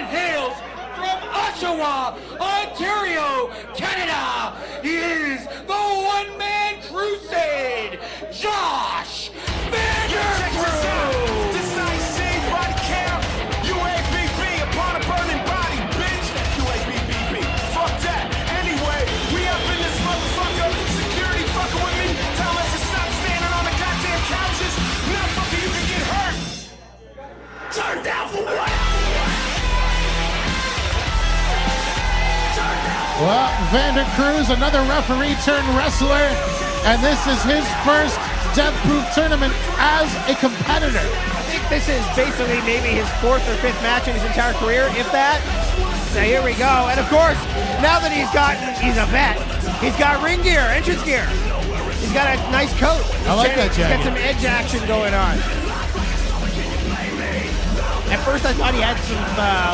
and hails from Oshawa, Ontario, Canada. He is the one-man crusade, Josh Vander. Decisive body count, UABB upon a burning body, bitch. UABB, fuck that. Anyway, we up in this motherfucker. Security fucking with me. Tell us to stop standing on the goddamn couches. Now fucking you can get hurt. Turn down for what? Well, Vander Cruz, another referee turned wrestler, and this is his first Deathproof tournament as a competitor. I think this is basically maybe his 4th or 5th match in his entire career, if that. So here we go. And of course, now that he's a vet, he's got ring gear, entrance gear. He's got a nice coat. I like that jacket. He's got some edge action going on. At first I thought he had some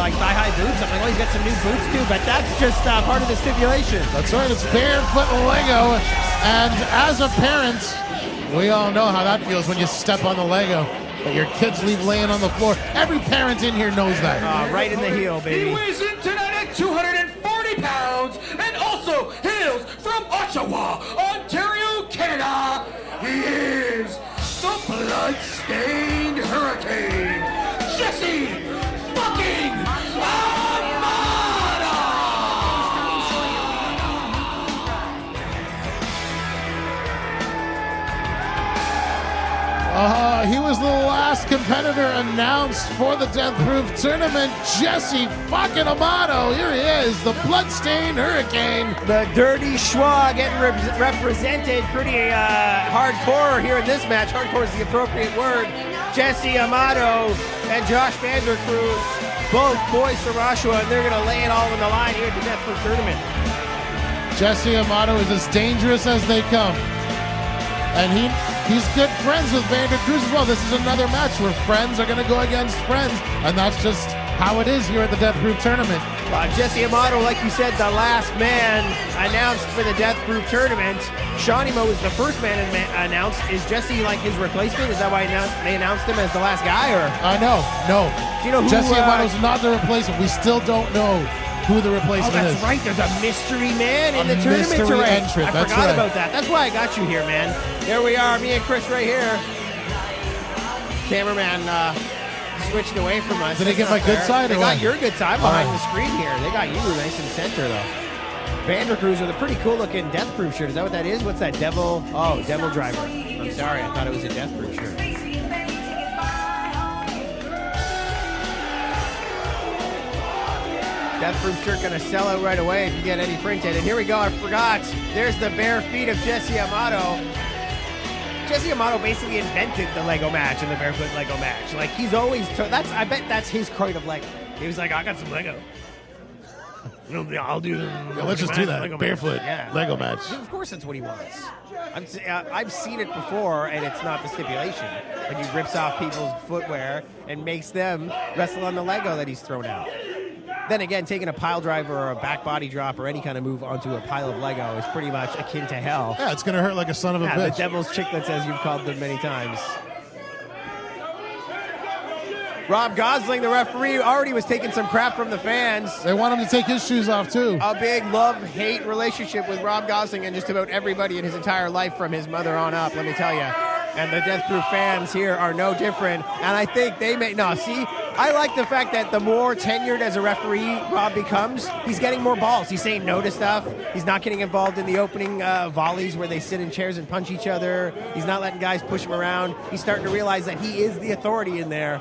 like thigh-high boots. I'm like, oh, he's got some new boots too, but that's just part of the stipulation. That's right, it's barefoot Lego. And as a parent, we all know how that feels when you step on the Lego that your kids leave laying on the floor. Every parent in here knows that. Right in the heel, baby. He weighs in tonight at 240 pounds and also hails from Oshawa, Ontario, Canada. He is the blood-stained hurricane, Jesse fucking Amato! He was the last competitor announced for the Deathproof tournament, Jesse fucking Amato. Here he is, the bloodstained hurricane. The dirty schwa getting represented pretty hardcore here in this match. Hardcore is the appropriate word. Jesse Amato and Josh Vander Cruz, both boys from Oshawa, and they're going to lay it all on the line here at the Deathproof tournament. Jesse Amato is as dangerous as they come. And he's good friends with Vander Cruz as well. This is another match where friends are going to go against friends, and that's just how it is here at the Deathproof tournament. Jesse Amato, like you said, the last man announced for the Deathproof tournament. Shawnee-Mo was the first man announced. Is Jesse like his replacement? Is that why they announced him as the last guy? Or no. Do you know who? Jesse Amato's not the replacement. We still don't know who the replacement is. That's right. There's a mystery man in the tournament tonight. Entrant. I forgot about that. That's why I got you here, man. There we are, me and Chris right here. Cameraman switched away from us. Did they get my good side? They got your good side behind the screen here. They got you nice in center, though. Vander Cruz with a pretty cool-looking Deathproof shirt. Is that what that is? What's that? Devil? Oh, Devil Driver. I'm sorry. I thought it was a Deathproof shirt. Deathproof shirt gonna sell out right away if you get any printed. And here we go, I forgot. There's the bare feet of Jesse Amato. Jesse Amato basically invented the Lego match and the barefoot Lego match. Like he's always, I bet that's his kind of Lego. He was like, I got some Lego. I'll do them. Yeah, let's just do that. Barefoot Lego match. Yeah, of course that's what he wants. I've seen it before, and it's not the stipulation. Like he rips off people's footwear and makes them wrestle on the Lego that he's thrown out. Then again, taking a pile driver or a back body drop or any kind of move onto a pile of Lego is pretty much akin to hell. Yeah, it's going to hurt like a son of a bitch. The devil's chicklets, as you've called them many times. Rob Gosling, the referee, already was taking some crap from the fans. They want him to take his shoes off, too. A big love-hate relationship with Rob Gosling and just about everybody in his entire life from his mother on up, let me tell you. And the Deathproof fans here are no different. And I think they may... No, see, I like the fact that the more tenured as a referee Rob becomes, he's getting more balls. He's saying no to stuff. He's not getting involved in the opening volleys where they sit in chairs and punch each other. He's not letting guys push him around. He's starting to realize that he is the authority in there.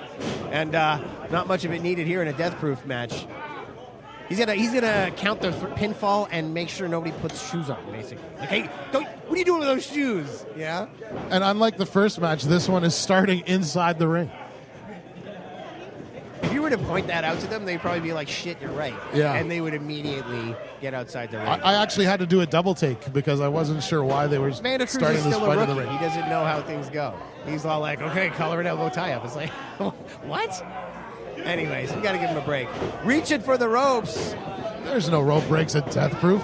And not much of it needed here in a Deathproof match. He's gonna count the pinfall and make sure nobody puts shoes on, basically. Like, hey, what are you doing with those shoes? Yeah. And unlike the first match, this one is starting inside the ring. If you were to point that out to them, they'd probably be like, shit, you're right. Yeah. And they would immediately get outside the ring. I actually had to do a double take because I wasn't sure why they were starting this fight in the ring. He doesn't know how things go. He's all like, okay, collar and elbow tie-up. It's like, what? Anyways, we got to give him a break. Reaching for the ropes. There's no rope breaks at Deathproof.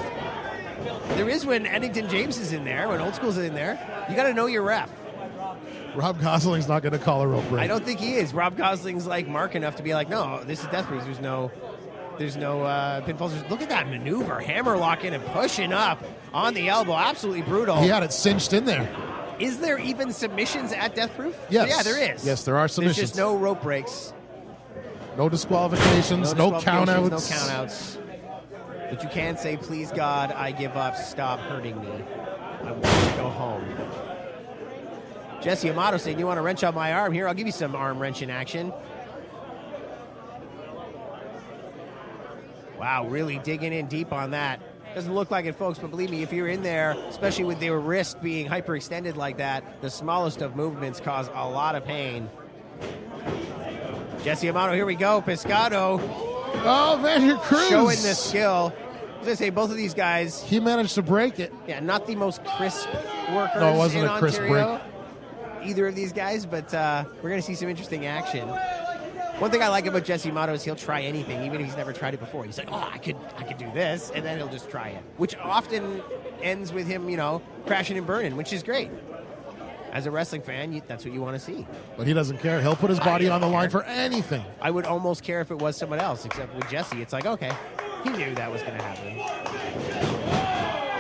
There is when Eddington James is in there, when Old School's in there. You got to know your ref. Rob Gosling's not going to call a rope break. I don't think he is. Rob Gosling's like mark enough to be like, no, this is Deathproof. There's no There's no pinfalls. Look at that maneuver. Hammer locking and pushing up on the elbow. Absolutely brutal. He had it cinched in there. Is there even submissions at Deathproof? Yes. Yeah, there is. Yes, there are submissions. There's just no rope breaks. No disqualifications, no countouts. No countouts. But you can say, please God, I give up. Stop hurting me. I want to go home. Jesse Amato saying, you want to wrench on my arm? Here, I'll give you some arm wrenching action. Wow, really digging in deep on that. Doesn't look like it, folks, but believe me, if you're in there, especially with your wrist being hyperextended like that, the smallest of movements cause a lot of pain. Jesse Amato, here we go. Pescado. Oh, Vander Cruz. Showing the skill. As I say, both of these guys. He managed to break it. Yeah, not the most crisp workers No, it wasn't in a crisp Ontario, either of these guys, but we're going to see some interesting action. One thing I like about Jesse Amato is he'll try anything, even if he's never tried it before. He's like, oh, I could do this, and then he'll just try it, which often ends with him, crashing and burning, which is great. As a wrestling fan, that's what you want to see. But he doesn't care. He'll put his body on the line for anything. I would almost care if it was someone else, except with Jesse, it's like, okay, he knew that was going to happen.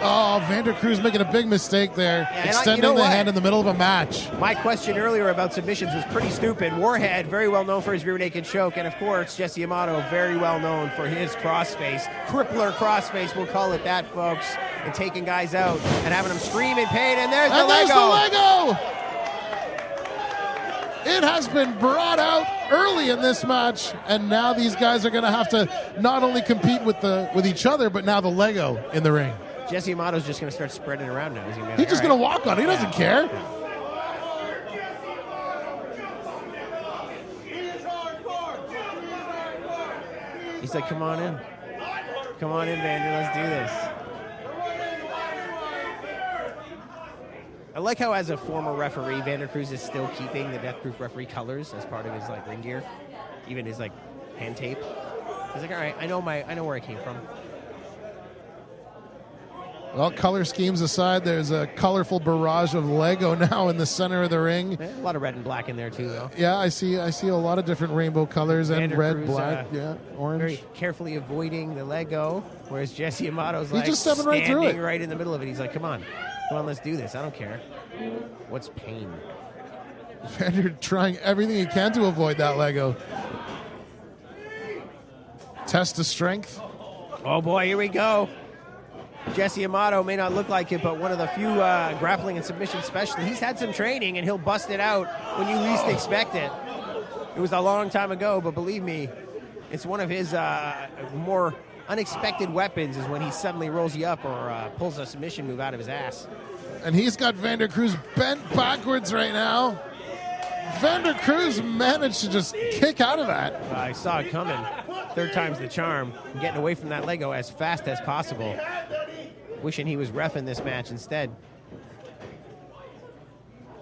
Oh, Vander Cruz making a big mistake there, Yeah, extending the hand in the middle of a match. My question earlier about submissions was pretty stupid. Warhead, very well known for his rear naked choke, and of course, Jesse Amato, very well known for his crossface. Crippler crossface, we'll call it that, folks. And taking guys out and having them scream in pain, and there's the Lego! It has been brought out early in this match, and now these guys are going to have to not only compete with each other, but now the Lego in the ring. Jesse Amato's just going to start spreading around now. He's just going to walk on it. He doesn't care. He's like, come on in. Come on in, Vander. Let's do this. I like how, as a former referee, Vander Cruz is still keeping the Deathproof referee colors as part of his ring gear, even his hand tape. He's like, all right, I know where I came from. Well, color schemes aside, there's a colorful barrage of Lego now in the center of the ring. Yeah, a lot of red and black in there too, though. Yeah, I see a lot of different rainbow colors and Vander red, Cruz, black, orange. Very carefully avoiding the Lego, whereas Jesse Amato's He's just stepping right through it. right in the middle of it. He's like, come on, let's do this. I don't care. What's pain? Vander trying everything he can to avoid that Lego. Test of strength. Oh boy, here we go. Jesse Amato may not look like it, but one of the few grappling and submission specialists. He's had some training, and he'll bust it out when you least expect it. It was a long time ago, but believe me, it's one of his more unexpected weapons is when he suddenly rolls you up or pulls a submission move out of his ass. And he's got Vander Cruz bent backwards right now. Vander Cruz managed to just kick out of that. I saw it coming. Third time's the charm. Getting away from that Lego as fast as possible. Wishing he was reffing this match instead.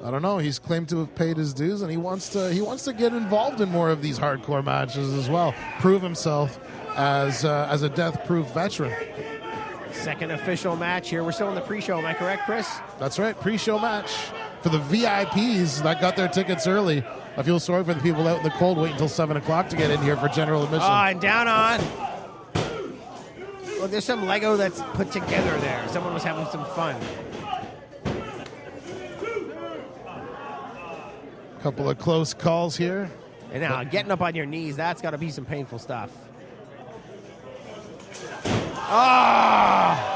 I don't know. He's claimed to have paid his dues, and he wants to get involved in more of these hardcore matches as well. Prove himself as a Deathproof veteran. Second official match here. We're still in the pre-show. Am I correct, Chris? That's right. Pre-show match for the VIPs that got their tickets early. I feel sorry for the people out in the cold waiting until 7 o'clock to get in here for general admission. Oh, and down on. Look, there's some Lego that's put together there. Someone was having some fun. Couple of close calls here. And now, getting up on your knees, that's got to be some painful stuff. Ah!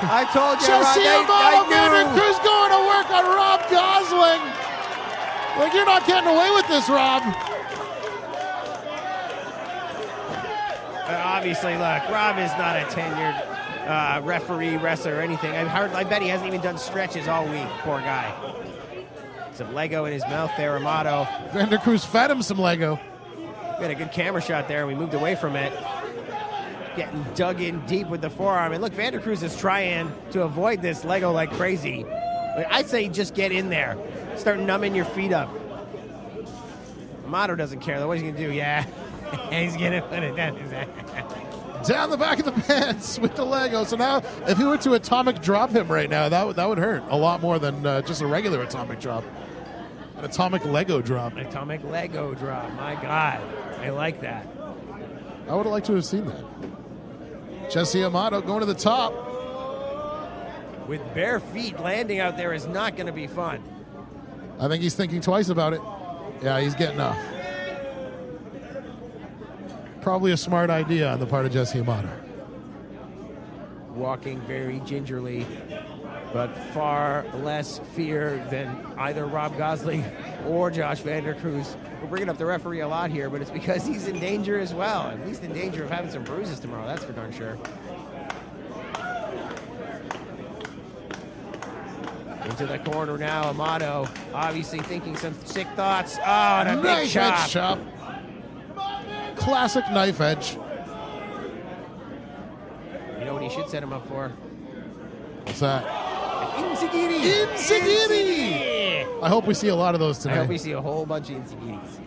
I told you, Jesse Amato, Vander I Cruz going to work on Rob Gosling. Like, you're not getting away with this, Rob. Obviously, look, Rob is not a tenured referee, wrestler, or anything. I bet he hasn't even done stretches all week. Poor guy. Some Lego in his mouth there, Amato. Vander Cruz fed him some Lego. We had a good camera shot there. We moved away from it. Getting dug in deep with the forearm. And look, Vander Cruz is trying to avoid this Lego like crazy. I'd say just get in there. Start numbing your feet up. Amato doesn't care, though. What's he going to do? Yeah. He's going to put it down his ass. Down the back of the pants with the Lego. So now, if he were to atomic drop him right now, that would hurt a lot more than just a regular atomic drop. An atomic Lego drop. Atomic Lego drop. My God. I like that. I would have liked to have seen that. Jesse Amato going to the top. With bare feet, landing out there is not going to be fun. I think he's thinking twice about it. Yeah, he's getting off. Probably a smart idea on the part of Jesse Amato. Walking very gingerly, but far less fear than either Rob Gosling or Josh Vander Cruz. We're bringing up the referee a lot here, but it's because he's in danger as well. At least in danger of having some bruises tomorrow, that's for darn sure. Into the corner now, Amato obviously thinking some sick thoughts. Oh, and a big Knife chop. edge chop. Classic knife edge. You know what he should set him up for? What's that? Insigiri. Insigiri. I hope we see a lot of those I hope tonight. we see a whole bunch of Insigiris.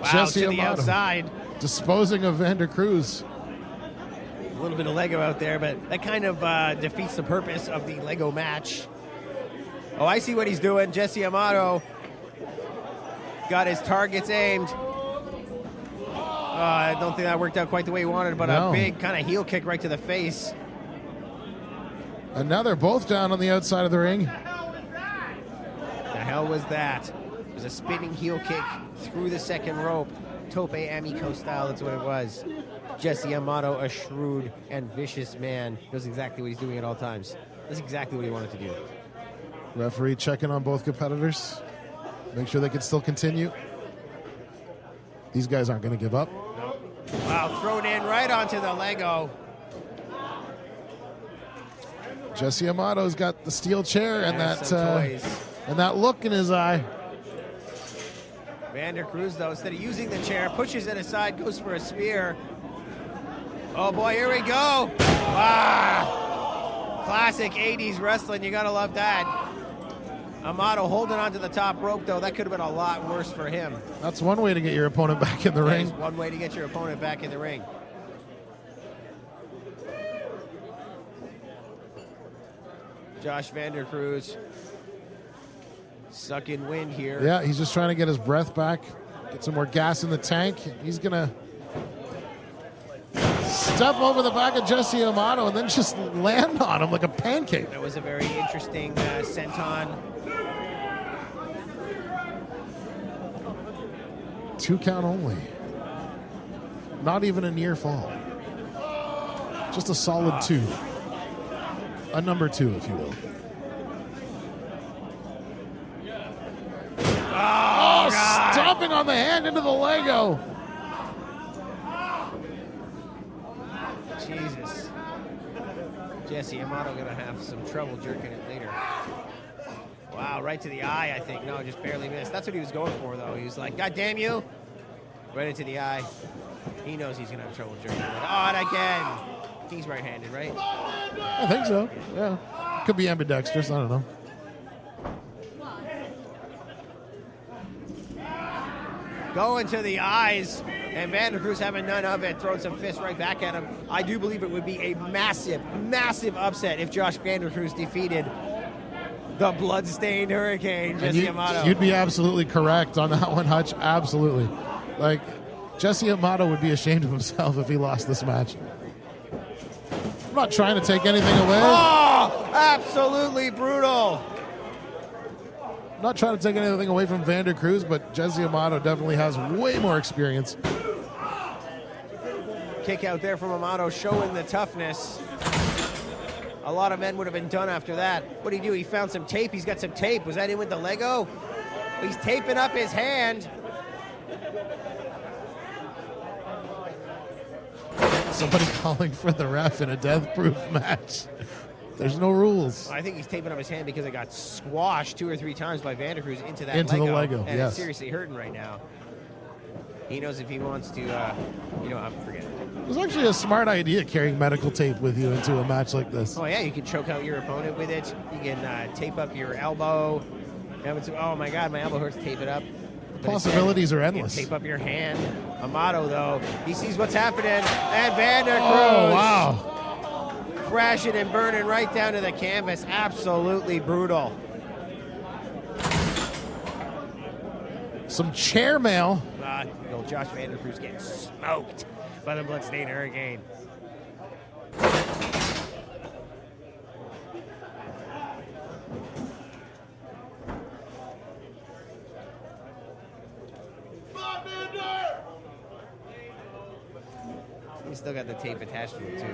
Wow, Jesse to the Amato outside. disposing of Vander Cruz. A little bit of Lego out there, but that kind of defeats the purpose of the Lego match. Oh, I see what he's doing. Jesse Amato got his targets aimed. I don't think that worked out quite the way he wanted, but No. a big kind of heel kick right to the face. And now they're both down on the outside of the ring. The hell was that? It was a spinning heel kick through the second rope. Tope Amico style, that's what it was. Jesse Amato, a shrewd and vicious man, knows exactly what he's doing at all times. That's exactly what he wanted to do. Referee checking on both competitors. Make sure they can still continue. These guys aren't going to give up. Wow, thrown in right onto the Lego. Jesse Amato's got the steel chair and There's some toys. that look in his eye. Vander Cruz, though, instead of using the chair, pushes it aside, goes for a spear. Oh boy, here we go. Ah, classic 80s wrestling, you gotta love that. Amato holding onto the top rope, though, that could have been a lot worse for him. That's one way to get your opponent back in the That ring. is one way to get your opponent back in the ring. Josh Vander Cruz sucking wind here. Yeah, he's just trying to get his breath back, get some more gas in the tank. He's going to step over the back of Jesse Amato and then just land on him like a pancake. That was a very interesting senton. 2 count only. Not even a near fall. Just a solid 2. A number 2, if you will. Oh, God. Stomping on the hand into the Lego. Jesus. Jesse Amato gonna have some trouble jerking it later. Wow, right to the eye, I think. No, just barely missed. That's what he was going for, though. He was like, God damn you. Right into the eye. He knows he's gonna have trouble jerking it. Oh, and again. He's right-handed, right? I think so, yeah. Could be ambidextrous, I don't know. Going to the eyes, and Vander Cruz having none of it, throwing some fists right back at him. I do believe it would be a massive, massive upset if Josh Vander Cruz defeated the blood-stained Hurricane, Jesse Amato. You'd be absolutely correct on that one, Hutch. Absolutely. Like, Jesse Amato would be ashamed of himself if he lost this match. I'm not trying to take anything away. Oh, absolutely brutal. I'm not trying to take anything away from Vander Cruz, but Jesse Amato definitely has way more experience. Kick out there from Amato, showing the toughness. A lot of men would have been done after that. What did he do? He found some tape. He's got some tape. Was that in with the Lego? He's taping up his hand. Somebody calling for the ref in a Deathproof match. There's no rules. I think he's taping up his hand because it got squashed 2 or 3 times by Vander Cruz into that Into the Lego, and yes. it's seriously hurting right now. He knows if he wants to, I'm forgetting. It was actually a smart idea carrying medical tape with you into a match like this. Oh yeah, you can choke out your opponent with it. You can tape up your elbow. Oh my God, my elbow hurts. Tape it up. But Possibilities are you can endless. tape up your hand. Amato though, he sees what's happening, and Vander Cruz. Oh, wow. Crashing and burning right down to the canvas. Absolutely brutal. Some chair mail. Josh Vander Cruz getting smoked by the Bloodstained Hurricane. He's still got the tape attached to him, too,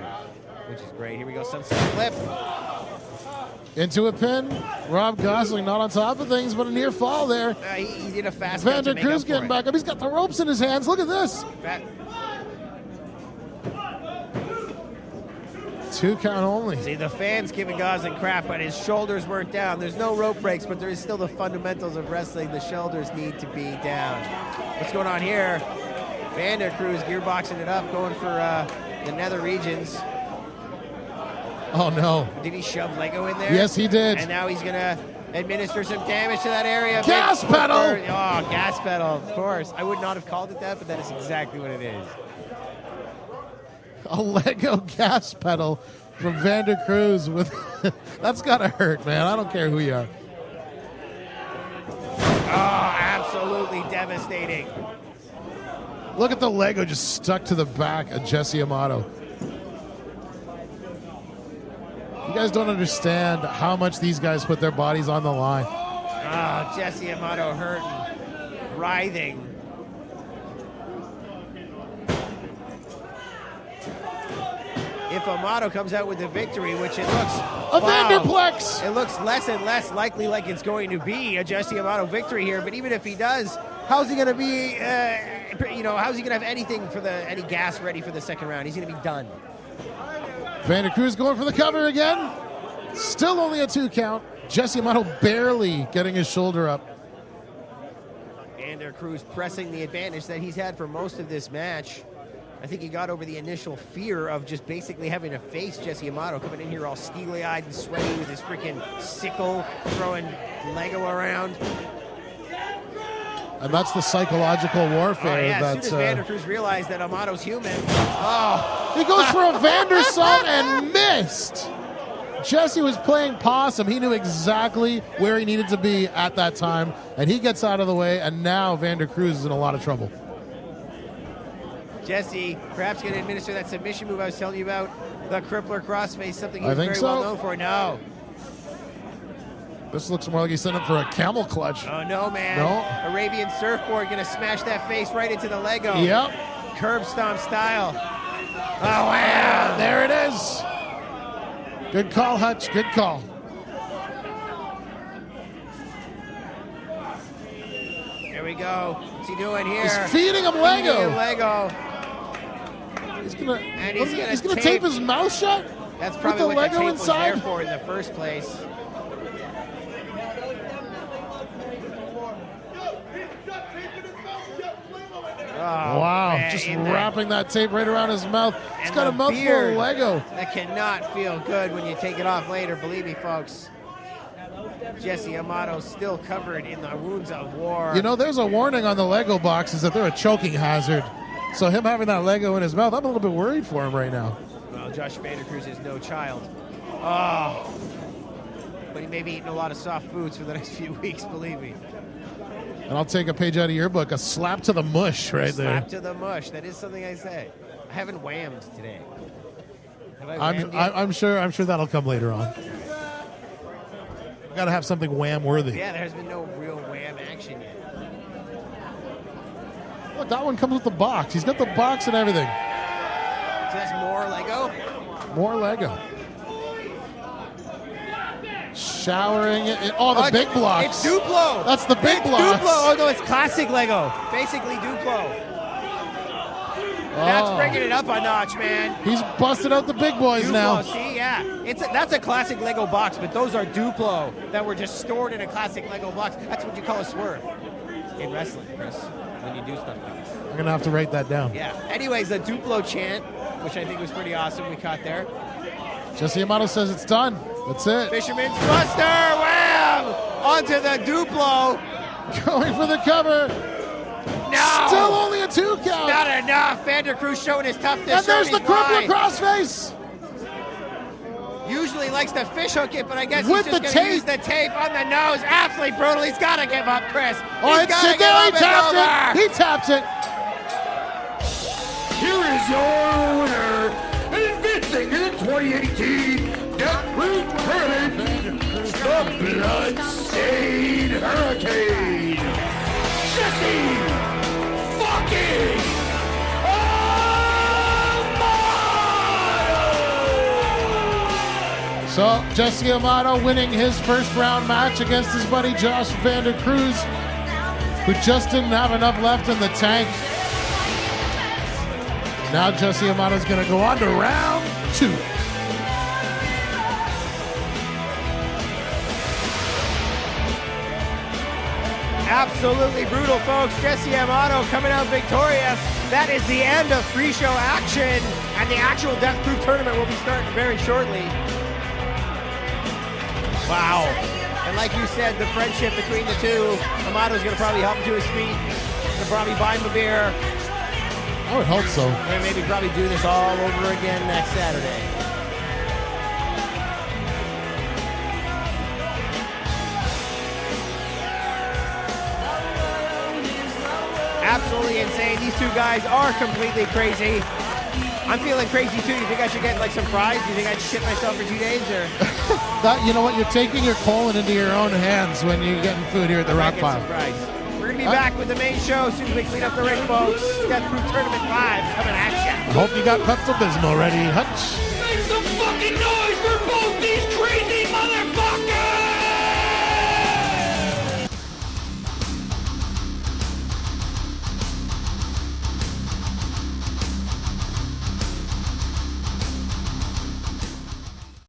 which is great. Here we go, sunset flip. Into a pin. Rob Gosling not on top of things, but a near fall there. He did a fast Vander Cruz getting back up. He's got the ropes in his hands. Look at this. 2 count only. See, the fans giving Gosling crap, but his shoulders weren't down. There's no rope breaks, but there is still the fundamentals of wrestling. The shoulders need to be down. What's going on here? Vander Cruz gearboxing it up, going for the nether regions. Oh, no. Did he shove Lego in there? Yes, he did. And now he's going to administer some damage to that area. Gas pedal! Oh, gas pedal, of course. I would not have called it that, but that is exactly what it is. A Lego gas pedal from Vander Cruz with that's gotta hurt, man. I don't care who you are. Oh, absolutely devastating. Look at the Lego just stuck to the back of Jesse Amato. You guys don't understand how much these guys put their bodies on the line. Oh, Jesse Amato hurting, writhing. If Amato comes out with the victory, which it looks a Vanderplex, it looks less and less likely like it's going to be a Jesse Amato victory here. But even if he does, how's he going to be? How's he going to have anything for any gas ready for the second round? He's going to be done. Vander Cruz going for the cover again. Still only a 2 count. Jesse Amato barely getting his shoulder up. Vander Cruz pressing the advantage that he's had for most of this match. I think he got over the initial fear of just basically having to face Jesse Amato, coming in here all steely-eyed and sweaty with his freaking sickle, throwing Lego around. And that's the psychological warfare. Oh, yeah, that's, as soon as Vander Cruz realized that Amato's human. He goes for a Vandersault and missed. Jesse was playing possum. He knew exactly where he needed to be at that time, and he gets out of the way, and now Vander Cruz is in a lot of trouble. Jesse perhaps going to administer that submission move I was telling you about, the crippler crossface, something he's very so. well known for. No. This looks more like he's set up for a camel clutch. Oh, no, man. No. Arabian surfboard going to smash that face right into the Lego. Yep. Curb stomp style. Oh, wow. There it is. Good call, Hutch. Good call. There we go. What's he doing here? He's feeding him Lego. Feeding him Lego. He's gonna tape his mouth shut. That's probably with the what Lego the tape inside was there for in the first place. Oh, wow, man, just wrapping that tape right around his mouth. He's got a mouthful of Lego. That cannot feel good when you take it off later, believe me, folks. Jesse Amato still covered in the wounds of war. You know, there's a warning on the Lego boxes that they're a choking hazard. So him having that Lego in his mouth, I'm a little bit worried for him right now. Well, Josh Vander Cruz is no child. Oh. But he may be eating a lot of soft foods for the next few weeks, believe me. And I'll take a page out of your book, a slap to the mush right there. Slap to the mush. That is something I say. I haven't whammed today. Have I whammed yet? I'm sure that'll come later on. Got to have something wham-worthy. Yeah, there has been no real wham action yet. Look, that one comes with the box. He's got the box and everything. So that's more Lego? More Lego. Showering it. Oh, the big blocks. It's Duplo. That's the big blocks. Duplo. Oh, no, it's classic Lego. Basically Duplo. That's bringing it up a notch, man. He's busted out the big boys Duplo, now. See, yeah. That's a classic Lego box, but those are Duplo that were just stored in a classic Lego box. That's what you call a swerve in wrestling, Chris, when you do stuff like this. I'm going to have to write that down. Yeah. Anyways, the Duplo chant, which I think was pretty awesome, we caught there. Jesse Amato says it's done. That's it. Fisherman's Buster, wham! Onto the Duplo. Going for the cover. No! Still only a 2 count. Not enough. Vander Cruz showing his toughness. And there's the crippler crossface. Usually usually likes to fish hook it, but I guess With he's just the going to use tape. the tape on the nose. Absolutely brutal. He's got to give up, Chris. Oh, He's it's gotta it. give He up. It's tapped over. it. He tapped it. Here is your winner, advancing to the 2018 Deathproof Tournament, the Bloodstained Hurricane, Jesse fucking Amato! So Jesse Amato winning his first round match against his buddy Josh Vander Cruz, who just didn't have enough left in the tank. Now Jesse Amato's going to go on to round 2. Absolutely brutal, folks. Jesse Amato coming out victorious. That is the end of pre-show action, and the actual Deathproof tournament will be starting very shortly. Wow. And like you said, the friendship between the two, Amato's going to probably help him to his feet. He'll probably buy him a beer. I would hope so. And maybe probably do this all over again next Saturday. Absolutely insane. These two guys are completely crazy. I'm feeling crazy too. You think I should get like some fries? You think I should shit myself for 2 days or? That, you know what? You're taking your colon into your own hands when you're getting food here at the Rock Pile. We're going to be back with the main show as soon as we clean up the ring, folks. Deathproof Tournament 5 coming at ya. I hope you got Pepto-Bismol ready, Hutch. Make some fucking noise for both these crazy